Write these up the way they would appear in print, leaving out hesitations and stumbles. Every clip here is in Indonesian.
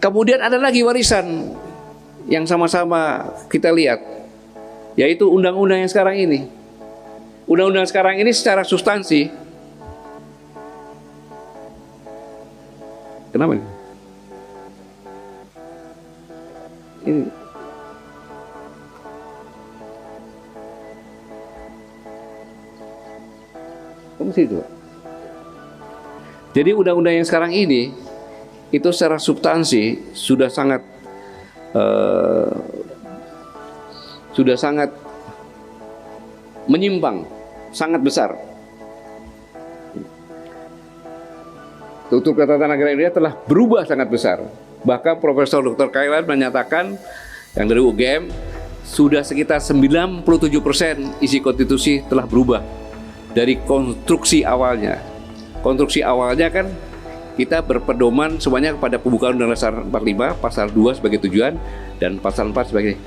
Kemudian ada lagi warisan yang sama-sama kita lihat, yaitu undang-undang yang sekarang ini. Undang-undang sekarang ini secara substansi, kenapa ini? Ini kamu situ. Jadi undang-undang yang sekarang ini itu secara substansi sudah sangat menyimpang, sangat besar. Struktur Ketatanegaraan Indonesia telah berubah sangat besar. Bahkan Profesor Dr. Kailan menyatakan yang dari UGM sudah sekitar 97% isi konstitusi telah berubah dari konstruksi awalnya. Konstruksi awalnya kan kita berpedoman semuanya kepada pembukaan Undang-Undang Dasar 45, pasal 2 sebagai tujuan dan pasal 4 sebagai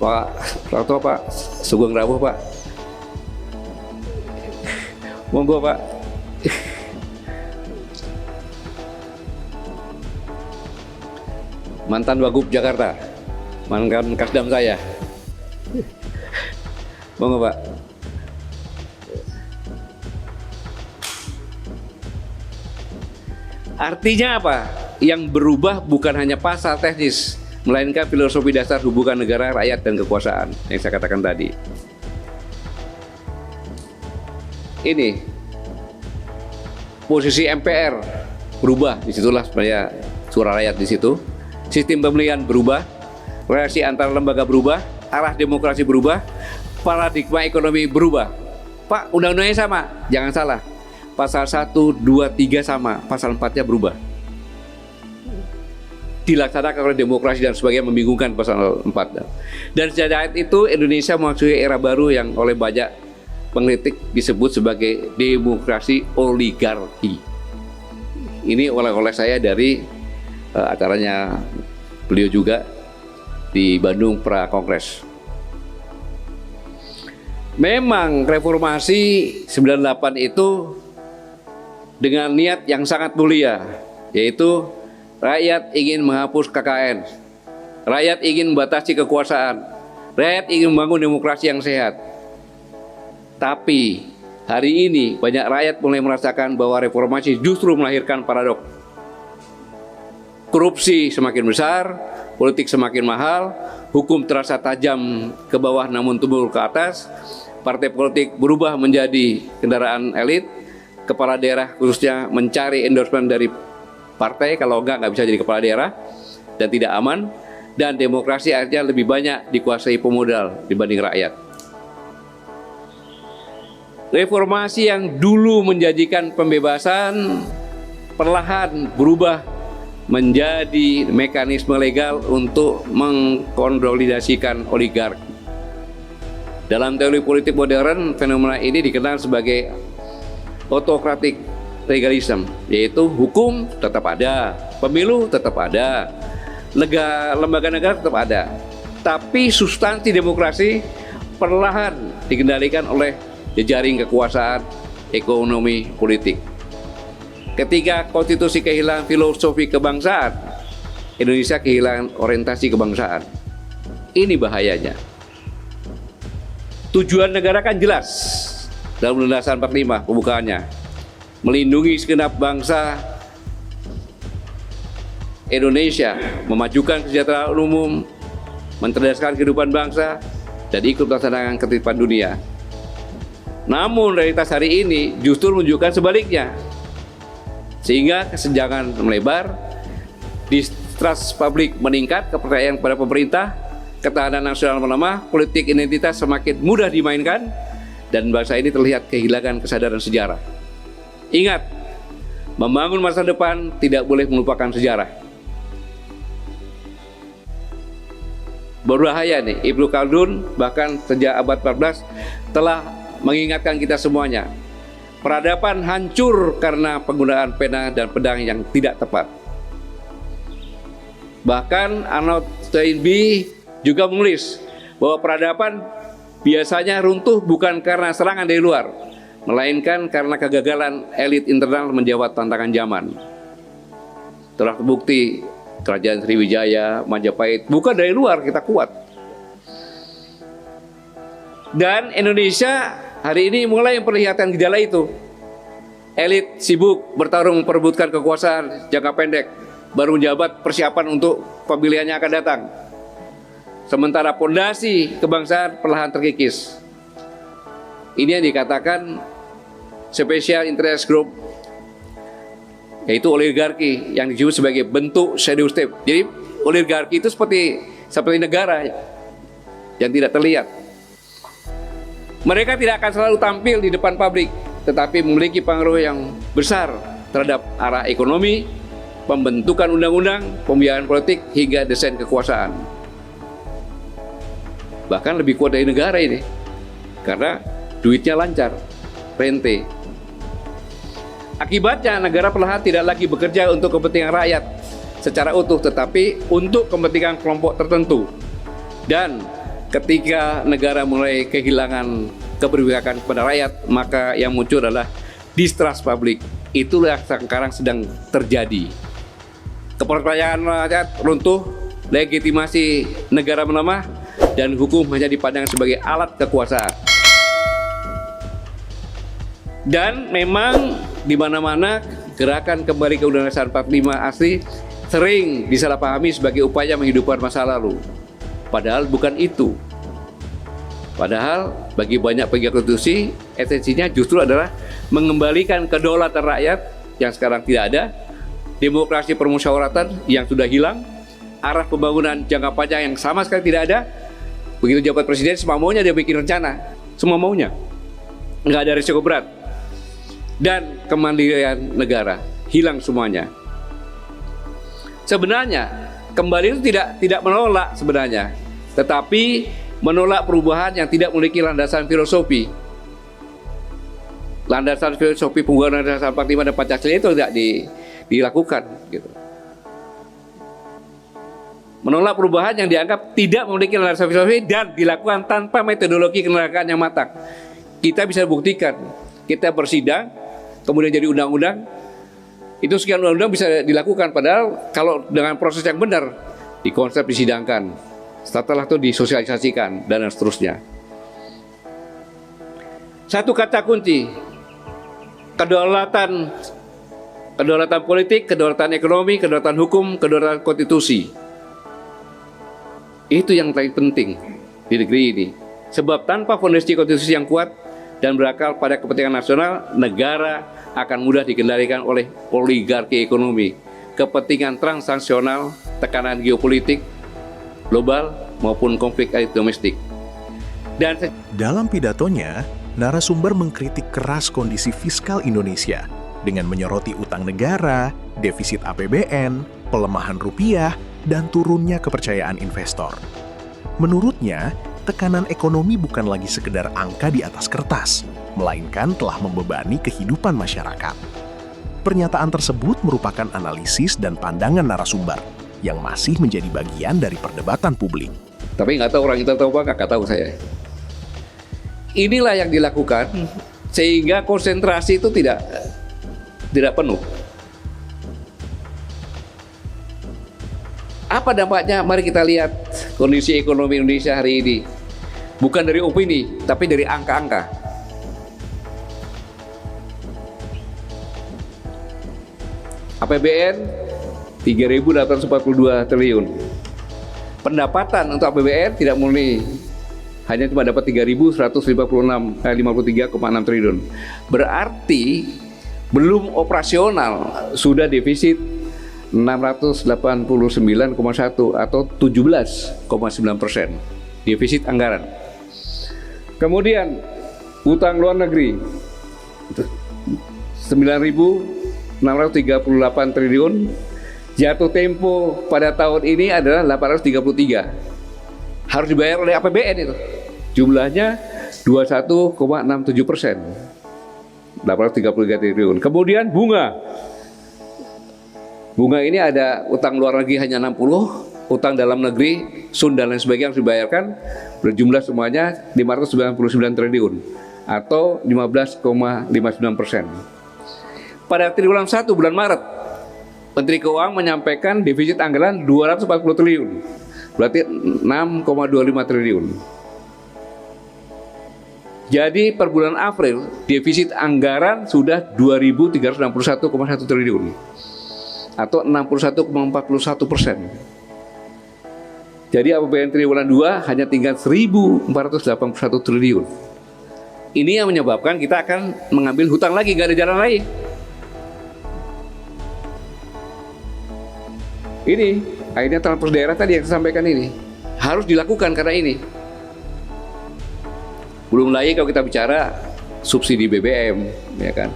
Pak Prato, Pak Sugeng Rawuh, Pak. Monggo, Pak. Mantan Wagub Jakarta, mantan Kasdam saya. Monggo, Pak. Artinya apa? Yang berubah bukan hanya pasal teknis, melainkan filosofi dasar hubungan negara, rakyat, dan kekuasaan yang saya katakan tadi. Ini posisi MPR berubah, disitulah sebenarnya suara rakyat di situ. Sistem pemilihan berubah, relasi antar lembaga berubah, arah demokrasi berubah, paradigma ekonomi berubah. Pak, undang-undangnya sama, jangan salah. Pasal 1, 2, 3 sama, pasal 4-nya berubah. Dilaksanakan oleh demokrasi dan sebagainya, membingungkan pasal 4. Dan sejak saat itu Indonesia memasuki era baru yang oleh banyak pengkritik disebut sebagai demokrasi oligarki. Ini oleh saya dari acaranya beliau juga di Bandung Pra-Kongres. Memang reformasi 98 itu dengan niat yang sangat mulia, yaitu rakyat ingin menghapus KKN, rakyat ingin membatasi kekuasaan, rakyat ingin membangun demokrasi yang sehat. Tapi hari ini banyak rakyat mulai merasakan bahwa reformasi justru melahirkan paradoks. Korupsi semakin besar, politik semakin mahal, hukum terasa tajam ke bawah namun tumbuh ke atas, partai politik berubah menjadi kendaraan elit, kepala daerah khususnya mencari endorsement dari partai, kalau nggak bisa jadi kepala daerah, dan tidak aman, dan demokrasi akhirnya lebih banyak dikuasai pemodal dibanding rakyat. Reformasi yang dulu menjanjikan pembebasan perlahan berubah menjadi mekanisme legal untuk mengkonsolidasikan oligarki. Dalam teori politik modern, fenomena ini dikenal sebagai autokratik legalisme, yaitu hukum tetap ada, pemilu tetap ada, lembaga negara tetap ada, tapi substansi demokrasi perlahan dikendalikan oleh jejaring kekuasaan, ekonomi, politik. Ketika konstitusi kehilangan filosofi kebangsaan, Indonesia kehilangan orientasi kebangsaan. Ini bahayanya. Tujuan negara kan jelas dalam Undang-Undang Dasar 45 pembukaannya, melindungi segenap bangsa Indonesia, memajukan kesejahteraan umum, mencerdaskan kehidupan bangsa, dan ikut melaksanakan ketertiban dunia. Namun realitas hari ini justru menunjukkan sebaliknya, sehingga kesenjangan melebar, distrust publik meningkat, kepercayaan pada pemerintah, ketahanan nasional melemah, politik identitas semakin mudah dimainkan, dan bangsa ini terlihat kehilangan kesadaran sejarah. Ingat, membangun masa depan tidak boleh melupakan sejarah. Berbahaya nih, Ibnu Khaldun bahkan sejak abad 14 telah mengingatkan kita semuanya. Peradaban hancur karena penggunaan pena dan pedang yang tidak tepat. Bahkan Arnold Toynbee juga menulis bahwa peradaban biasanya runtuh bukan karena serangan dari luar, melainkan karena kegagalan elit internal menjawab tantangan zaman. Telah terbukti Kerajaan Sriwijaya, Majapahit, bukan dari luar, kita kuat. Dan Indonesia hari ini mulai memperlihatkan gejala itu. Elit sibuk bertarung memperebutkan kekuasaan jangka pendek, baru menjabat persiapan untuk pemilihan yang akan datang. Sementara pondasi kebangsaan perlahan terkikis. Ini yang dikatakan special interest group, yaitu oligarki yang disebut sebagai bentuk shadow state. Jadi oligarki itu seperti negara yang tidak terlihat. Mereka tidak akan selalu tampil di depan publik, tetapi memiliki pengaruh yang besar terhadap arah ekonomi, pembentukan undang-undang, pembiayaan politik, hingga desain kekuasaan. Bahkan lebih kuat dari negara ini, karena duitnya lancar, rente. Akibatnya negara perlahan tidak lagi bekerja untuk kepentingan rakyat secara utuh, tetapi untuk kepentingan kelompok tertentu. Dan ketika negara mulai kehilangan keberpihakan kepada rakyat, maka yang muncul adalah distrust publik. Itulah yang sekarang sedang terjadi. Kepercayaan rakyat runtuh, legitimasi negara melemah, dan hukum hanya dipandang sebagai alat kekuasaan. Dan memang di mana-mana gerakan kembali ke Undang-Undang 45 asli sering disalahpahami sebagai upaya menghidupkan masa lalu. Padahal bukan itu. Padahal bagi banyak pegiat konstitusi, esensinya justru adalah mengembalikan kedaulatan rakyat yang sekarang tidak ada, demokrasi permusyawaratan yang sudah hilang, arah pembangunan jangka panjang yang sama sekali tidak ada. Begitu jabat presiden, semua maunya dia bikin rencana, semua maunya, nggak ada risiko berat. Dan kemandirian negara hilang semuanya. Sebenarnya kembali itu tidak menolak sebenarnya, tetapi menolak perubahan yang tidak memiliki landasan filosofi. Landasan filosofi pembuatan dasar 45 dan Pancasila itu tidak dilakukan gitu. Menolak perubahan yang dianggap tidak memiliki landasan filosofi dan dilakukan tanpa metodologi kenegaraan yang matang. Kita bisa buktikan, kita bersidang, kemudian jadi undang-undang, itu sekian undang-undang bisa dilakukan, padahal kalau dengan proses yang benar, dikonsep, disidangkan, setelah itu disosialisasikan, dan seterusnya. Satu kata kunci, kedaulatan politik, kedaulatan ekonomi, kedaulatan hukum, kedaulatan konstitusi. Itu yang paling penting di negeri ini. Sebab tanpa fondasi konstitusi yang kuat dan berakal pada kepentingan nasional, negara akan mudah dikendalikan oleh oligarki ekonomi, kepentingan transaksional, tekanan geopolitik global maupun konflik elit domestik. Dan dalam pidatonya, narasumber mengkritik keras kondisi fiskal Indonesia dengan menyoroti utang negara, defisit APBN, pelemahan rupiah, dan turunnya kepercayaan investor. Menurutnya, tekanan ekonomi bukan lagi sekedar angka di atas kertas, melainkan telah membebani kehidupan masyarakat. Pernyataan tersebut merupakan analisis dan pandangan narasumber yang masih menjadi bagian dari perdebatan publik. Tapi nggak tahu orang kita tahu apa, nggak tahu saya. Inilah yang dilakukan sehingga konsentrasi itu tidak penuh. Apa dampaknya? Mari kita lihat kondisi ekonomi Indonesia hari ini. Bukan dari opini, tapi dari angka-angka. APBN 3.842 triliun. Pendapatan untuk APBN tidak murni, hanya cuma dapat 3.153,6 triliun. Berarti belum operasional sudah defisit 689,1 atau 17,9% defisit anggaran. Kemudian utang luar negeri 9.638 triliun. Jatuh tempo pada tahun ini adalah 833. Harus dibayar oleh APBN itu. Jumlahnya 21,67%. 833 triliun. Kemudian bunga ini ada utang luar negeri hanya 60, utang dalam negeri, SUN dan lain sebagainya harus dibayarkan, berjumlah semuanya 599 triliun atau 15,59%. Pada triwulan 1 bulan Maret Menteri Keuangan menyampaikan defisit anggaran 240 triliun. Berarti 6,25 triliun. Jadi per bulan April defisit anggaran sudah 2.361,1 triliun atau 61,41%. Jadi APBN triwulan 2 hanya tinggal 1.481 triliun. Ini yang menyebabkan kita akan mengambil hutang lagi, gak ada jalan lain. Ini akhirnya transfer daerah tadi yang saya sampaikan ini harus dilakukan karena ini. Belum lagi kalau kita bicara subsidi BBM, ya kan,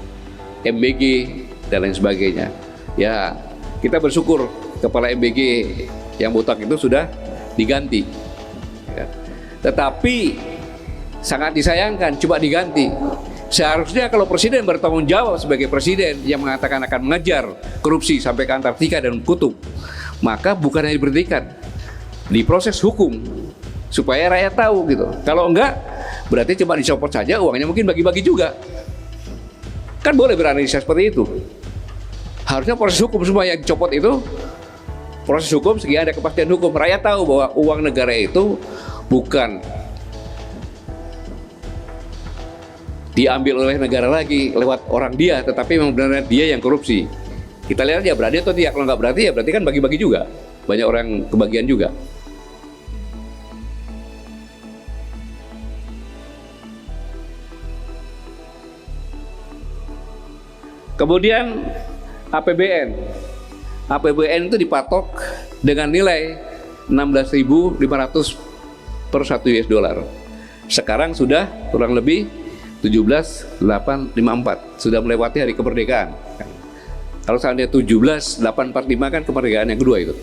MBG dan lain sebagainya. Ya, kita bersyukur kepala MBG yang botak itu sudah diganti. Ya. Tetapi sangat disayangkan, coba diganti. Seharusnya kalau presiden bertanggung jawab sebagai presiden yang mengatakan akan mengejar korupsi sampai ke Antartika dan kutub, maka bukan hanya diberhentikan, diproses hukum supaya rakyat tahu gitu. Kalau enggak, berarti cuma dicopot saja, uangnya mungkin bagi-bagi juga. Kan boleh beranalisa seperti itu. Harusnya proses hukum semua yang dicopot itu proses hukum sehingga ada kepastian hukum. Rakyat tahu bahwa uang negara itu bukan diambil oleh negara lagi lewat orang dia, tetapi memang benar-benar dia yang korupsi. Kita lihat ya berarti atau tidak. Kalau nggak berarti ya berarti kan bagi-bagi juga. Banyak orang kebagian juga. Kemudian APBN. APBN itu dipatok dengan nilai 16.500 per 1 US dollar. Sekarang sudah kurang lebih 17.854, sudah melewati hari kemerdekaan. Kalau seandainya 17.845 kan kemerdekaan yang kedua itu.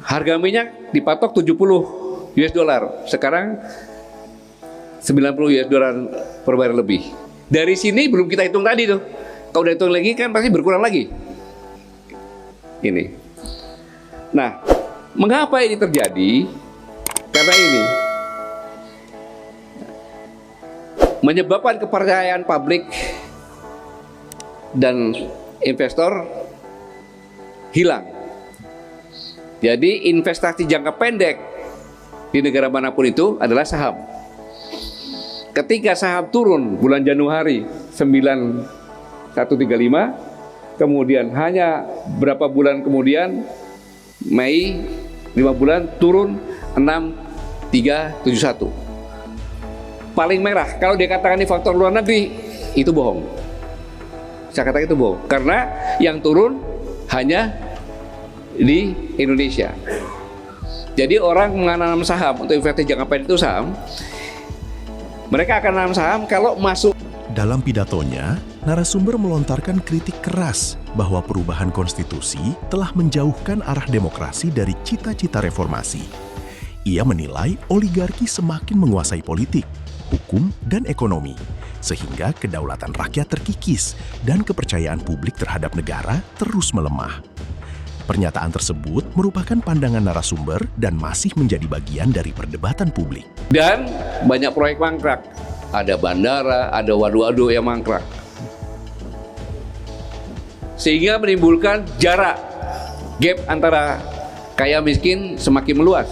Harga minyak dipatok 70 US dollar. Sekarang 90 US dollar per barel lebih. Dari sini belum kita hitung tadi tuh. Kalau udah hitung lagi kan pasti berkurang lagi. Ini. Nah, mengapa ini terjadi? Karena ini menyebabkan kepercayaan publik dan investor hilang. Jadi investasi jangka pendek di negara manapun itu adalah saham. Ketika saham turun bulan Januari 9135, kemudian hanya berapa bulan kemudian Mei 5 bulan turun 6371. Paling merah kalau dia katakan ini faktor luar negeri, itu bohong. Saya katakan itu bohong karena yang turun hanya di Indonesia. Jadi orang menanam saham untuk investasi jangka pendek itu saham. Mereka akan menanam saham kalau masuk. Dalam pidatonya, narasumber melontarkan kritik keras bahwa perubahan konstitusi telah menjauhkan arah demokrasi dari cita-cita reformasi. Ia menilai oligarki semakin menguasai politik, hukum, dan ekonomi, sehingga kedaulatan rakyat terkikis dan kepercayaan publik terhadap negara terus melemah. Pernyataan tersebut merupakan pandangan narasumber dan masih menjadi bagian dari perdebatan publik. Dan banyak proyek mangkrak. Ada bandara, ada waduk-waduk yang mangkrak. Sehingga menimbulkan jarak, gap antara kaya miskin semakin meluas.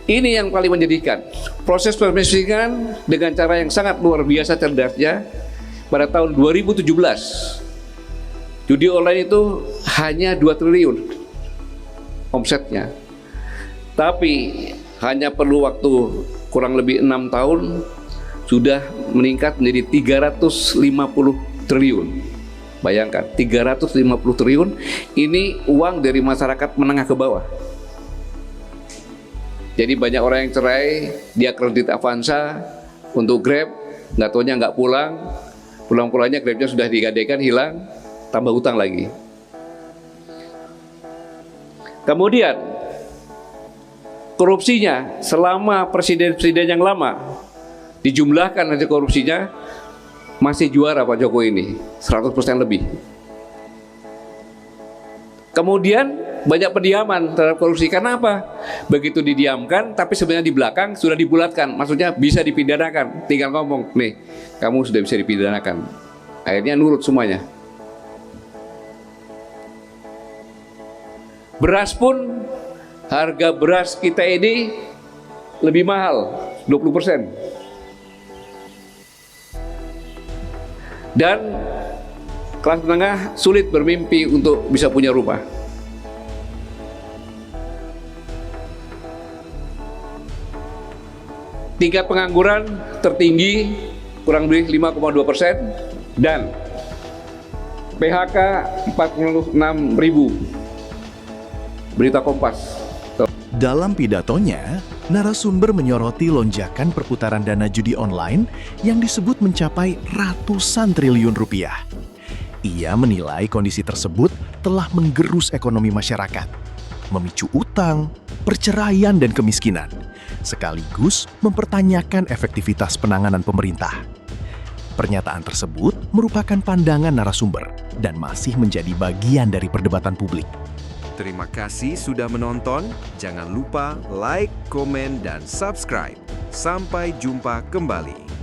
Ini yang paling menyedihkan. Proses permiskinan dengan cara yang sangat luar biasa cerdasnya pada tahun 2017. Judi online itu hanya 2 triliun omsetnya. Tapi hanya perlu waktu kurang lebih 6 tahun sudah meningkat menjadi 350 triliun. Bayangkan, 350 triliun ini uang dari masyarakat menengah ke bawah. Jadi banyak orang yang cerai, dia kredit Avanza untuk Grab, nggak taunya nggak pulang, pulang-pulangnya Grabnya sudah digadaikan hilang, tambah utang lagi. Kemudian korupsinya selama presiden-presiden yang lama dijumlahkan nanti korupsinya masih juara Pak Jokowi ini 100% lebih. Kemudian banyak pendiaman terhadap korupsi. Karena apa? Begitu didiamkan, tapi sebenarnya di belakang sudah dibulatkan. Maksudnya bisa dipidanakan. Tinggal ngomong, nih, kamu sudah bisa dipidanakan. Akhirnya nurut semuanya. Beras pun, harga beras kita ini lebih mahal, 20%. Dan kelas menengah sulit bermimpi untuk bisa punya rumah. Tingkat pengangguran tertinggi kurang lebih 5,2% dan PHK 46.000. Berita Kompas. Dalam pidatonya, narasumber menyoroti lonjakan perputaran dana judi online yang disebut mencapai ratusan triliun rupiah. Ia menilai kondisi tersebut telah menggerus ekonomi masyarakat, memicu utang, perceraian, dan kemiskinan, sekaligus mempertanyakan efektivitas penanganan pemerintah. Pernyataan tersebut merupakan pandangan narasumber dan masih menjadi bagian dari perdebatan publik. Terima kasih sudah menonton. Jangan lupa like, komen, dan subscribe. Sampai jumpa kembali.